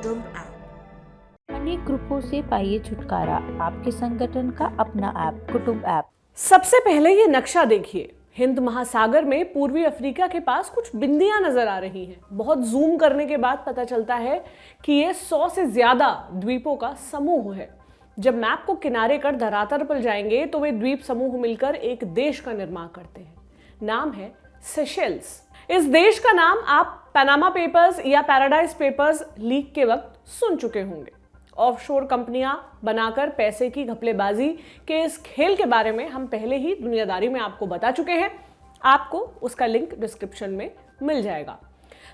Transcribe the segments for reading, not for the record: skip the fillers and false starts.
कुटुंब ऐप। अनेक ग्रुपों से पाइए छुटकारा, आपके संगठन का अपना ऐप कुटुंब ऐप। सबसे पहले ये नक्शा देखिए। हिंद महासागर में पूर्वी अफ्रीका के पास कुछ बिंदियां नजर आ रही हैं। बहुत जूम करने के बाद पता चलता है कि ये 100 से ज्यादा द्वीपों का समूह है। जब मैप को किनारे कर धरातल पर जाएंगे तो वे द्वीप समूह मिलकर एक देश का निर्माण करते हैं। नाम है सेशेल्स। इस देश का नाम आप पनामा पेपर्स या पैराडाइज पेपर्स लीक के वक्त सुन चुके होंगे। ऑफशोर कंपनियां बनाकर पैसे की घपलेबाजी के इस खेल के बारे में हम पहले ही दुनियादारी में आपको बता चुके हैं। आपको उसका लिंक डिस्क्रिप्शन में मिल जाएगा।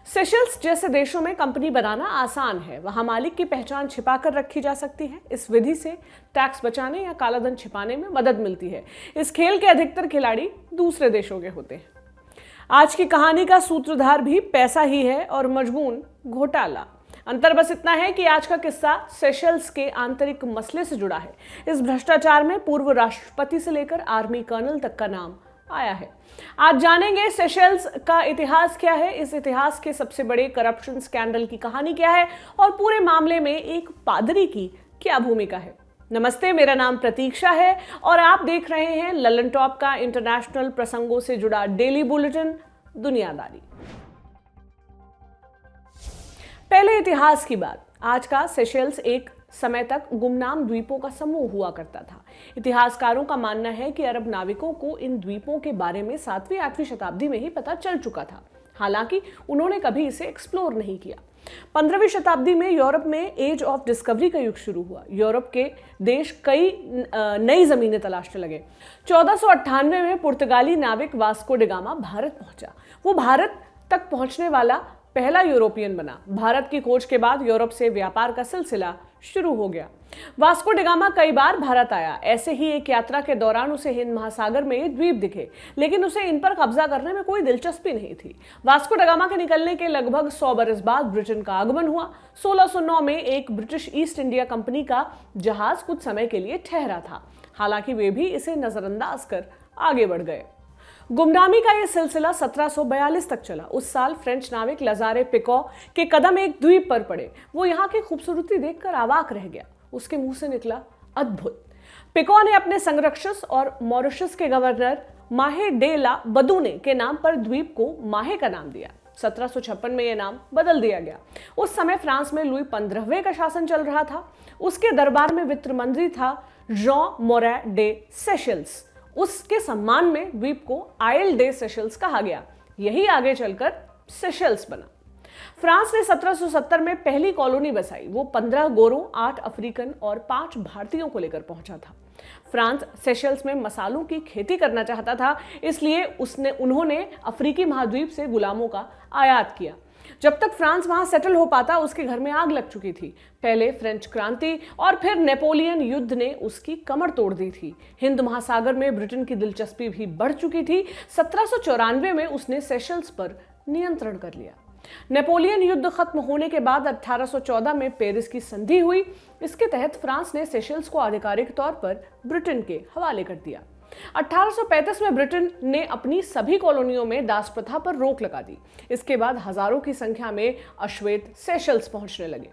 सेशेल्स जैसे देशों में कंपनी बनाना आसान है। वहां मालिक की पहचान छिपा कर रखी जा सकती है। इस विधि से टैक्स बचाने या कालाधन छिपाने में मदद मिलती है। इस खेल के अधिकतर खिलाड़ी दूसरे देशों के होते हैं। आज की कहानी का सूत्रधार भी पैसा ही है और मजमून घोटाला। अंतर बस इतना है कि आज का किस्सा सेशेल्स के आंतरिक मसले से जुड़ा है। इस भ्रष्टाचार में पूर्व राष्ट्रपति से लेकर आर्मी कर्नल तक का नाम आया है। आज जानेंगे सेशेल्स का इतिहास क्या है, इस इतिहास के सबसे बड़े करप्शन स्कैंडल की कहानी क्या है और पूरे मामले में एक पादरी की क्या भूमिका है। नमस्ते, मेरा नाम प्रतीक्षा है और आप देख रहे हैं ललन टॉप का इंटरनेशनल प्रसंगों से जुड़ा डेली बुलेटिन दुनियादारी। पहले इतिहास की बात। आज का सेशेल्स एक समय तक गुमनाम द्वीपों का समूह हुआ करता था। इतिहासकारों का मानना है कि अरब नाविकों को इन द्वीपों के बारे में 7वीं 8वीं शताब्दी में ही पता चल चुका था। हालांकि उन्होंने कभी इसे एक्सप्लोर नहीं किया। 15वीं शताब्दी में यूरोप में एज ऑफ डिस्कवरी का युग शुरू हुआ। यूरोप के देश कई नई जमीनें तलाशने लगे। 1498 में पुर्तगाली नाविक वास्को डी गामा भारत पहुंचा। वो भारत तक पहुंचने वाला पहला यूरोपियन बना। भारत की खोज के बाद यूरोप से व्यापार का सिलसिला शुरू हो गया। वास्को डी गामा कई बार भारत आया। ऐसे ही एक यात्रा के दौरान उसे हिंद महासागर में द्वीप दिखे, लेकिन उसे इन पर कब्जा करने में कोई दिलचस्पी नहीं थी। वास्को डी गामा के निकलने के लगभग 100 बरस बाद ब्रिटेन का आगमन हुआ। 1609 में एक ब्रिटिश ईस्ट इंडिया कंपनी का जहाज कुछ समय के लिए ठहरा था। हालांकि वे भी इसे नजरअंदाज कर आगे बढ़ गए। गुमनामी का यह सिलसिला 1742 तक चला। उस साल फ्रेंच नाविक लजारे पिको के कदम एक द्वीप पर पड़े। वो यहाँ की खूबसूरती देखकर अवाक रह गया। उसके मुंह से निकला अद्भुत। पिको ने अपने संरक्षक और मॉरिशस के गवर्नर माहे डे ला बदूने के नाम पर द्वीप को माहे का नाम दिया। 1756 में यह नाम बदल दिया गया। उस समय फ्रांस में लुई 15वें का शासन चल रहा था। उसके दरबार में वित्त मंत्री था जॉन मोरे डे सेशेल्स। उसके सम्मान में द्वीप को आइल डे सेशेल्स कहा गया। यही आगे चलकर सेशेल्स बना। फ्रांस ने 1770 में पहली कॉलोनी बसाई। वो 15 गोरों, 8 अफ्रीकन और 5 भारतीयों को लेकर पहुंचा था। फ्रांस सेशेल्स में मसालों की खेती करना चाहता था, इसलिए उन्होंने अफ्रीकी महाद्वीप से गुलामों का आयात किया। जब तक फ्रांस वहां सेटल हो पाता, उसके घर में आग लग चुकी थी। पहले फ्रेंच क्रांति और फिर नेपोलियन युद्ध ने उसकी कमर तोड़ दी थी। हिंद महासागर में ब्रिटेन की दिलचस्पी भी बढ़ चुकी थी। 1794 में उसने सेशेल्स पर नियंत्रण कर लिया। नेपोलियन युद्ध खत्म होने के बाद 1814 में पेरिस की संधि हुई। इसके तहत फ्रांस ने सेशेल्स को आधिकारिक तौर पर ब्रिटेन के हवाले कर दिया। 1835 में ब्रिटेन ने अपनी सभी कॉलोनियों में दास प्रथा पर रोक लगा दी। इसके बाद हजारों की संख्या में अश्वेत सेशेल्स पहुंचने लगे।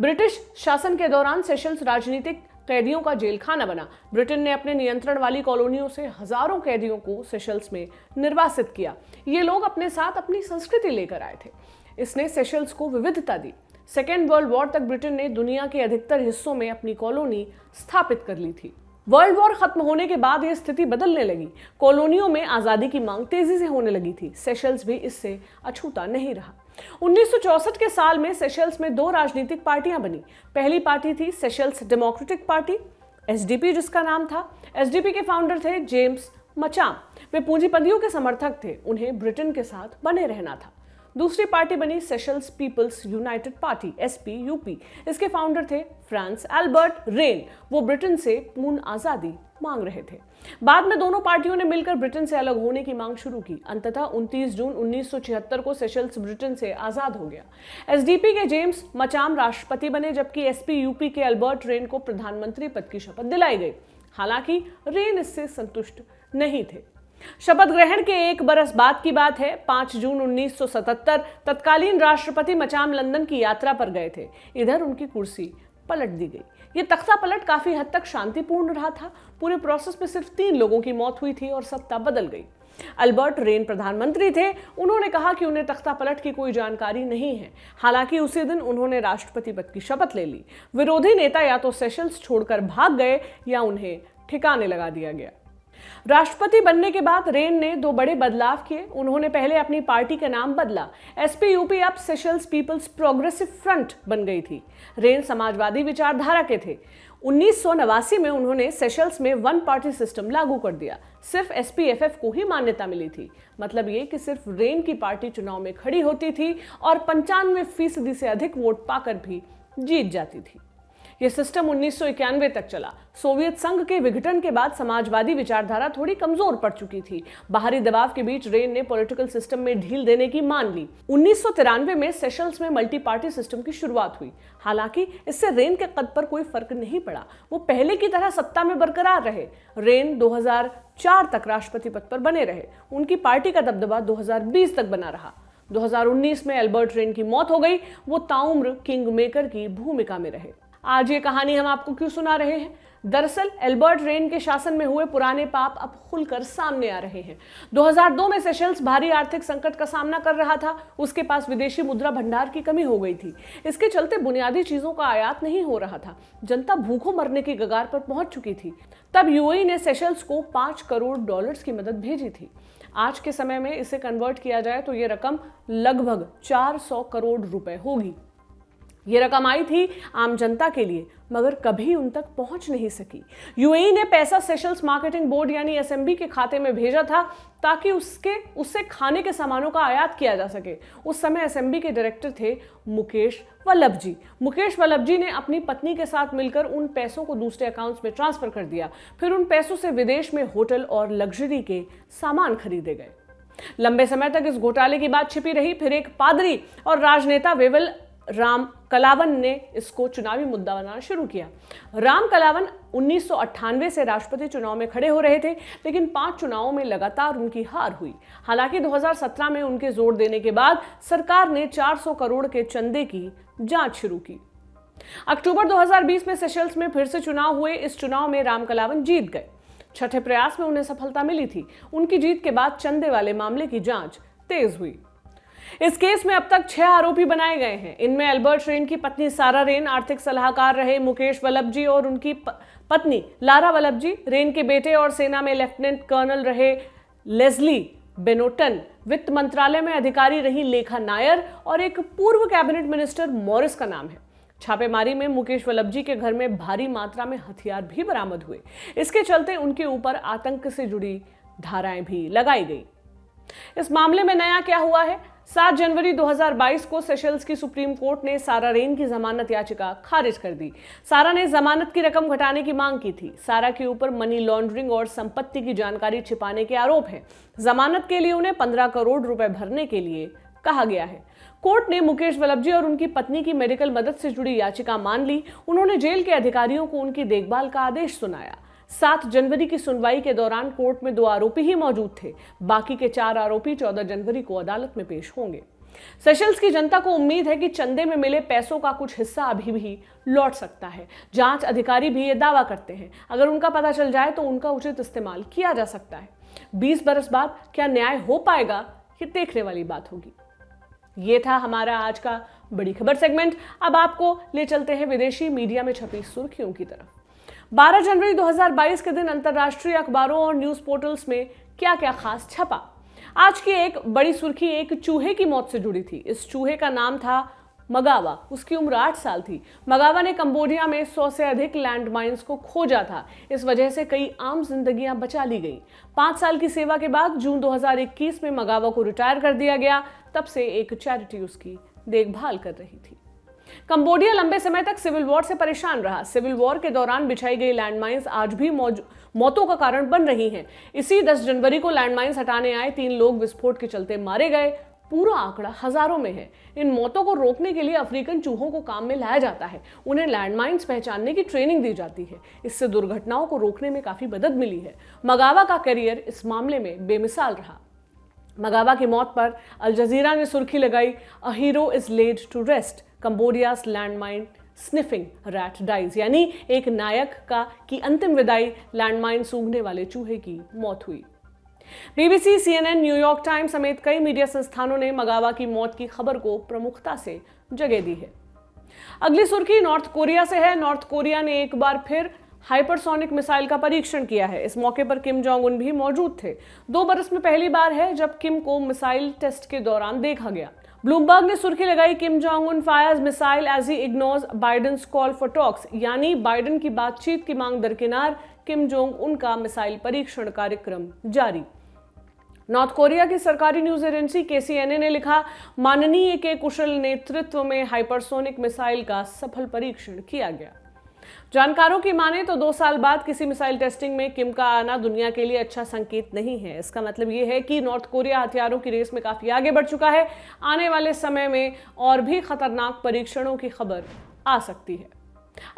ब्रिटिश शासन के दौरान सेशेल्स राजनीतिक कैदियों का जेल खाना बना। ब्रिटेन ने अपने नियंत्रण वाली कॉलोनियों से हजारों कैदियों को सेशेल्स में निर्वासित किया। ये लोग अपने साथ अपनी संस्कृति लेकर आए थे। इसने सेशेल्स को विविधता दी। सेकेंड वर्ल्ड वॉर तक ब्रिटेन ने दुनिया के अधिकतर हिस्सों में अपनी कॉलोनी स्थापित कर ली थी। वर्ल्ड वॉर खत्म होने के बाद यह स्थिति बदलने लगी। कॉलोनियों में आजादी की मांग तेजी से होने लगी थी। सेशेल्स भी इससे अछूता नहीं रहा। 1964 के साल में सेशेल्स में 2 राजनीतिक पार्टियां बनी। पहली पार्टी थी सेशेल्स डेमोक्रेटिक पार्टी, एसडीपी जिसका नाम था। एसडीपी के फाउंडर थे जेम्स मचाम। वे पूंजीपतियों के समर्थक थे। उन्हें ब्रिटेन के साथ बने रहना था। दूसरी पार्टी बनी सेशेल्स पीपल्स यूनाइटेड पार्टी, एसपीयूपी। इसके फाउंडर थे फ्रांस एल्बर्ट रेन। वो ब्रिटेन से पूर्ण आजादी मांग रहे थे। बाद में दोनों पार्टियों ने मिलकर ब्रिटेन से अलग होने की मांग शुरू की। अंततः 29 जून 1976 को सेशेल्स ब्रिटेन से आजाद हो गया। एसडीपी के जेम्स मचाम राष्ट्रपति बने, जबकि एसपीयूपी के एल्बर्ट रेन को प्रधानमंत्री पद की शपथ दिलाई गई। हालांकि रेन इससे संतुष्ट नहीं थे। शपथ ग्रहण के एक बरस बाद की बात है। 5 जून 1977 तत्कालीन राष्ट्रपति मचाम लंदन की यात्रा पर गए थे। इधर उनकी कुर्सी पलट दी गई। ये तख्ता पलट काफी हद तक शांतिपूर्ण रहा था। पूरे प्रोसेस में सिर्फ 3 लोगों की मौत हुई थी और सत्ता बदल गई। अल्बर्ट रेन प्रधानमंत्री थे। उन्होंने कहा कि उन्हें तख्ता पलट की कोई जानकारी नहीं है। हालांकि उसी दिन उन्होंने राष्ट्रपति पद की शपथ ले ली। विरोधी नेता या तो सेशल्स छोड़कर भाग गए या उन्हें ठिकाने लगा दिया गया। राष्ट्रपति बनने के बाद रेन ने 2 बड़े बदलाव किए। उन्होंने पहले अपनी पार्टी का नाम बदला। एसपीयूपी अब सेशल्स पीपल्स प्रोग्रेसिव फ्रंट बन गई थी। रेन समाजवादी विचारधारा के थे। 1989 में उन्होंने सेशल्स में 1 पार्टी सिस्टम लागू कर दिया। सिर्फ एसपीएफएफ को ही मान्यता मिली थी। मतलब ये कि सिर्फ रेन की पार्टी चुनाव में खड़ी होती थी और 95% से अधिक वोट पाकर भी जीत जाती थी। यह सिस्टम 1991 तक चला। सोवियत संघ के विघटन के बाद समाजवादी विचारधारा थोड़ी कमजोर पड़ चुकी थी। बाहरी दबाव के बीच रेन ने पॉलिटिकल सिस्टम में ढील देने की मान ली। 1993 में सेशल्स में मल्टी पार्टी सिस्टम की शुरुआत हुई। हालांकि इससे रेन के कद पर कोई फर्क नहीं पड़ा। वो पहले की तरह सत्ता में बरकरार रहे। रेन 2004 तक राष्ट्रपति पद पर बने रहे। उनकी पार्टी का दबदबा 2020 तक बना रहा। 2019 में अल्बर्ट रेन की मौत हो गई। वो ताउम्र किंग मेकर की भूमिका में रहे। आज ये कहानी हम आपको क्यों सुना रहे हैं? दरअसल एल्बर्ट रेन के शासन में हुए पुराने पाप अब खुलकर सामने आ रहे हैं। 2002 में सेशल्स भारी आर्थिक संकट का सामना कर रहा था। उसके पास विदेशी मुद्रा भंडार की कमी हो गई थी। इसके चलते बुनियादी चीजों का आयात नहीं हो रहा था। जनता भूखों मरने की कगार पर पहुंच चुकी थी। तब यूएई ने सेशल्स को $5 करोड़ की मदद भेजी थी। आज के समय में इसे कन्वर्ट किया जाए तो ये रकम लगभग 400 करोड़ रुपए होगी। ये रकम आई थी आम जनता के लिए, मगर कभी उन तक पहुंच नहीं सकी। यूएई ने पैसा सेशल्स मार्केटिंग बोर्ड यानी एसएमबी के खाते में भेजा था ताकि उससे खाने के सामानों का आयात किया जा सके। उस समय एसएमबी के डायरेक्टर थे मुकेश वल्लभ जी। मुकेश वल्लभ जी ने अपनी पत्नी के साथ मिलकर उन पैसों को दूसरे अकाउंट्स में ट्रांसफर कर दिया। फिर उन पैसों से विदेश में होटल और लग्जरी के सामान खरीदे गए। लंबे समय तक इस घोटाले की बात छिपी रही। फिर एक पादरी और राजनेता वेवल राम कलावन ने इसको चुनावी मुद्दा बनाना शुरू किया। राम कलावन 1998 से राष्ट्रपति चुनाव में खड़े हो रहे थे, लेकिन 5 चुनावों में लगातार उनकी हार हुई। हालांकि 2017 में उनके जोर देने के बाद सरकार ने 400 करोड़ के चंदे की जांच शुरू की। अक्टूबर 2020 में सेशल्स में फिर से चुनाव हुए। इस चुनाव में राम कलावन जीत गए। छठे प्रयास में उन्हें सफलता मिली थी। उनकी जीत के बाद चंदे वाले मामले की जांच तेज हुई। इस केस में अब तक 6 आरोपी बनाए गए हैं। इनमें अल्बर्ट रेन की पत्नी सारा रेन, आर्थिक सलाहकार रहे मुकेश वल्लभ जी और उनकी पत्नी लारा वल्लभ जी, रेन के बेटे और सेना में लेफ्टिनेंट कर्नल रहे लेस्ली बेनोटन, वित्त मंत्रालय में अधिकारी रही लेखा नायर और एक पूर्व कैबिनेट मिनिस्टर मॉरिस का नाम है। छापेमारी में मुकेश वल्लभ जी के घर में भारी मात्रा में हथियार भी बरामद हुए। इसके चलते उनके ऊपर आतंक से जुड़ी धाराएं भी लगाई गई। इस मामले में नया क्या हुआ है? 7 जनवरी 2022 को सेशल्स की सुप्रीम कोर्ट ने सारा रेन की जमानत याचिका खारिज कर दी। सारा ने जमानत की रकम घटाने की मांग की थी। सारा के ऊपर मनी लॉन्ड्रिंग और संपत्ति की जानकारी छिपाने के आरोप हैं। जमानत के लिए उन्हें 15 करोड़ रुपए भरने के लिए कहा गया है। कोर्ट ने मुकेश वल्लभ जी और उनकी पत्नी की मेडिकल मदद से जुड़ी याचिका मान ली। उन्होंने जेल के अधिकारियों को उनकी देखभाल का आदेश सुनाया। 7 जनवरी की सुनवाई के दौरान कोर्ट में 2 आरोपी ही मौजूद थे। बाकी के 4 आरोपी 14 जनवरी को अदालत में पेश होंगे। सेशल्स की जनता को उम्मीद है कि चंदे में मिले पैसों का कुछ हिस्सा अभी भी लौट सकता है। जांच अधिकारी भी ये दावा करते हैं। अगर उनका पता चल जाए तो उनका उचित इस्तेमाल किया जा सकता है। 20 बरस बाद क्या न्याय हो पाएगा, ये देखने वाली बात होगी। ये था हमारा आज का बड़ी खबर सेगमेंट। अब आपको ले चलते हैं विदेशी मीडिया में छपी सुर्खियों की तरफ। 12 जनवरी 2022 के दिन अंतर्राष्ट्रीय अखबारों और न्यूज पोर्टल्स में क्या क्या खास छपा। आज की एक बड़ी सुर्खी एक चूहे की मौत से जुड़ी थी। इस चूहे का नाम था मगावा। उसकी उम्र 8 साल थी। मगावा ने कंबोडिया में 100 से अधिक लैंडमाइंस को खोजा था। इस वजह से कई आम जिंदगियां बचा ली गई। 5 साल की सेवा के बाद जून 2021 में मगावा को रिटायर कर दिया गया। तब से एक चैरिटी उसकी देखभाल कर रही थी। कंबोडिया लंबे समय तक सिविल वॉर से परेशान रहा। सिविल वॉर के दौरान बिछाई गई लैंडमाइंस आज भी मौतों का कारण बन रही हैं। इसी 10 जनवरी को लैंडमाइंस हटाने आए 3 लोग विस्फोट के चलते मारे गए। पूरा आंकड़ा हजारों में है। इन मौतों को रोकने के लिए अफ्रीकन चूहों को काम में लाया जाता है, उन्हें लैंडमाइंस पहचानने की ट्रेनिंग दी जाती है। इससे दुर्घटनाओं को रोकने में काफी मदद मिली है। मगावा का करियर इस मामले में बेमिसाल रहा। मगावा की मौत पर अल जजीरा ने सुर्खी लगाई, a hero is laid to rest, Cambodia's landmine sniffing rat dies, यानी एक नायक की अंतिम विदाई, लैंडमाइन सूंघने वाले चूहे की मौत हुई। बीबीसी, CNN, न्यूयॉर्क टाइम्स समेत कई मीडिया संस्थानों ने मगावा की मौत की खबर को प्रमुखता से जगह दी है। अगली सुर्खी नॉर्थ कोरिया से है। नॉर्थ कोरिया ने एक बार फिर हाइपरसोनिक मिसाइल का परीक्षण किया है। इस मौके पर किम जोंग उन भी मौजूद थे। 2 बरस में पहली बार है जब किम को मिसाइल टेस्ट के दौरान देखा गया। ब्लूमबर्ग ने सुर्खी लगाई, Kim Jong Un fires missile as he ignores Biden's call for talks, यानी बाइडेन की बातचीत की मांग दरकिनार किम जोंग उन का मिसाइल परीक्षण कार्यक्रम जारी। नॉर्थ कोरिया की सरकारी न्यूज एजेंसी KCNA ने लिखा, माननीय के कुशल नेतृत्व में हाइपरसोनिक मिसाइल का सफल परीक्षण किया गया। जानकारों की माने तो 2 साल बाद किसी मिसाइल टेस्टिंग में किम का आना दुनिया के लिए अच्छा संकेत नहीं है। इसका मतलब ये है कि नॉर्थ कोरिया हथियारों की रेस में काफी आगे बढ़ चुका है। आने वाले समय में और भी खतरनाक परीक्षणों की खबर आ सकती है।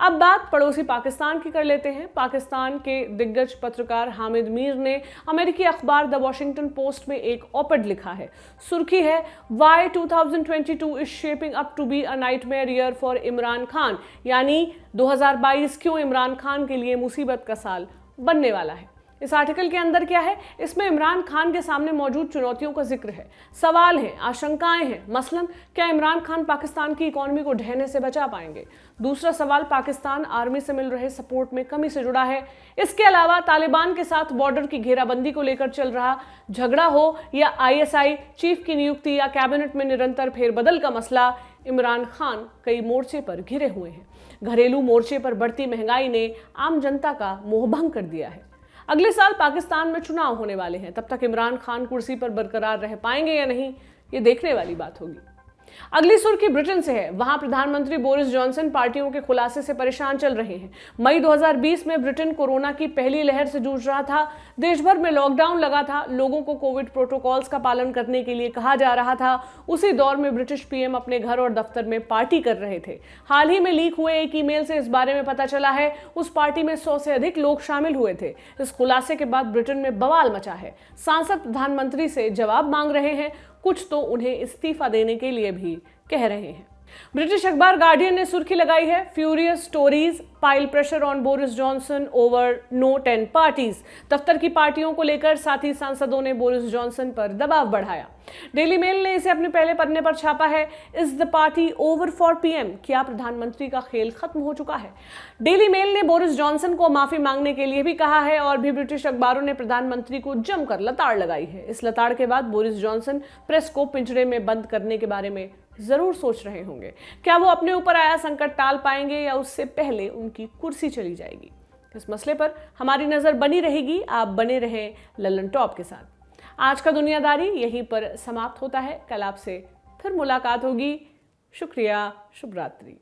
अब बात पड़ोसी पाकिस्तान की कर लेते हैं। पाकिस्तान के दिग्गज पत्रकार हामिद मीर ने अमेरिकी अखबार द वॉशिंगटन पोस्ट में एक ऑपेड लिखा है। सुर्खी है, why 2022 is shaping up to be a nightmare year for Imran Khan, यानी 2022 क्यों इमरान खान के लिए मुसीबत का साल बनने वाला है। इस आर्टिकल के अंदर क्या है, इसमें इमरान खान के सामने मौजूद चुनौतियों का जिक्र है, सवाल हैं, आशंकाएं हैं। मसलन, क्या इमरान खान पाकिस्तान की इकोनॉमी को ढहने से बचा पाएंगे? दूसरा सवाल पाकिस्तान आर्मी से मिल रहे सपोर्ट में कमी से जुड़ा है। इसके अलावा तालिबान के साथ बॉर्डर की घेराबंदी को लेकर चल रहा झगड़ा हो या ISI चीफ की नियुक्ति या कैबिनेट में निरंतर फेरबदल का मसला, इमरान खान कई मोर्चे पर घिरे हुए हैं। घरेलू मोर्चे पर बढ़ती महंगाई ने आम जनता का मोहभंग कर दिया है। अगले साल पाकिस्तान में चुनाव होने वाले हैं। तब तक इमरान खान कुर्सी पर बरकरार रह पाएंगे या नहीं, ये देखने वाली बात होगी। अगली सुर्खी ब्रिटेन से है। वहां प्रधानमंत्री बोरिस जॉनसन पार्टियों के खुलासे से परेशान चल रहे हैं। मई 2020 में ब्रिटेन कोरोना की पहली लहर से जूझ रहा था। देश भर में लॉकडाउन लगा था। लोगों को कोविड प्रोटोकॉल्स का पालन करने के लिए कहा जा रहा था। उसी दौर में ब्रिटिश PM अपने घर और दफ्तर में पार्टी कर रहे थे। हाल ही में लीक हुए एक ईमेल से इस बारे में पता चला है। उस पार्टी में 100 से अधिक लोग शामिल हुए थे। इस खुलासे के बाद ब्रिटेन में बवाल मचा है। सांसद प्रधानमंत्री से जवाब मांग रहे हैं, कुछ तो उन्हें इस्तीफा देने के लिए भी कह रहे हैं। ब्रिटिश अखबार गार्डियन ने सुर्खी लगाई है, furious stories pile pressure on Boris Johnson over no 10 parties. दफ्तर की पार्टियों को लेकर साथी सांसदों ने बोरिस जॉनसन पर दबाव बढ़ाया। डेली मेल ने इसे अपने पहले पन्ने पर छापा है, is the party over for PM, क्या प्रधानमंत्री का खेल खत्म हो चुका है? डेली मेल ने बोरिस जॉनसन को माफी मांगने के लिए भी कहा है और भी ब्रिटिश अखबारों ने प्रधानमंत्री को जमकर लताड़ लगाई है। इस लताड़ के बाद बोरिस जॉनसन प्रेस को पिंजरे में बंद करने के बारे में जरूर सोच रहे होंगे। क्या वो अपने ऊपर आया संकट टाल पाएंगे या उससे पहले उनकी कुर्सी चली जाएगी? इस मसले पर हमारी नजर बनी रहेगी। आप बने रहें लल्लन टॉप के साथ। आज का दुनियादारी यहीं पर समाप्त होता है। कल आपसे फिर मुलाकात होगी। शुक्रिया, शुभ रात्रि।